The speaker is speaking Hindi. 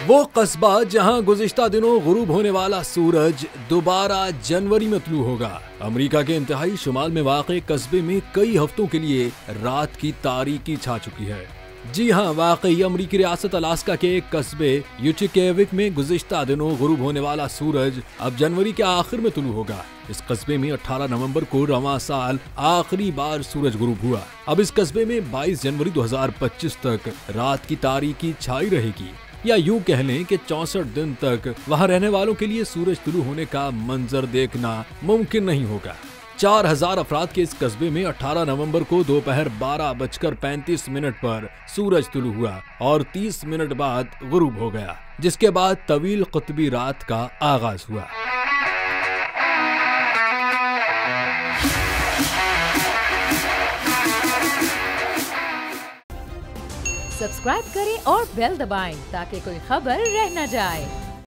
वो कस्बा जहां गुज़िश्ता दिनों गुरूब होने वाला सूरज दोबारा जनवरी में तुलू होगा। अमेरिका के इंतहाई शुमाल में वाक़े कस्बे में कई हफ्तों के लिए रात की तारीकी छा चुकी है। जी हाँ, वाकई अमेरिकी रियासत अलास्का के एक कस्बे यूचिकेविक में गुज़िश्ता दिनों गुरूब होने वाला सूरज अब जनवरी के आखिर में तुलू होगा। इस कस्बे में 18 नवंबर को रवां साल आखिरी बार सूरज गुरूब हुआ। अब इस कस्बे में 22 जनवरी 2025 तक रात की तारीकी छाई रहेगी, या यूं कह लें कि 64 दिन तक वहां रहने वालों के लिए सूरज तुलू होने का मंजर देखना मुमकिन नहीं होगा। 4000 अफराद के इस कस्बे में 18 नवंबर को दोपहर 12:35 पर सूरज तुलू हुआ और 30 मिनट बाद गुरूब हो गया, जिसके बाद तवील कुतबी रात का आगाज हुआ। सब्सक्राइब करें और बेल दबाएं ताकि कोई खबर रह न जाए।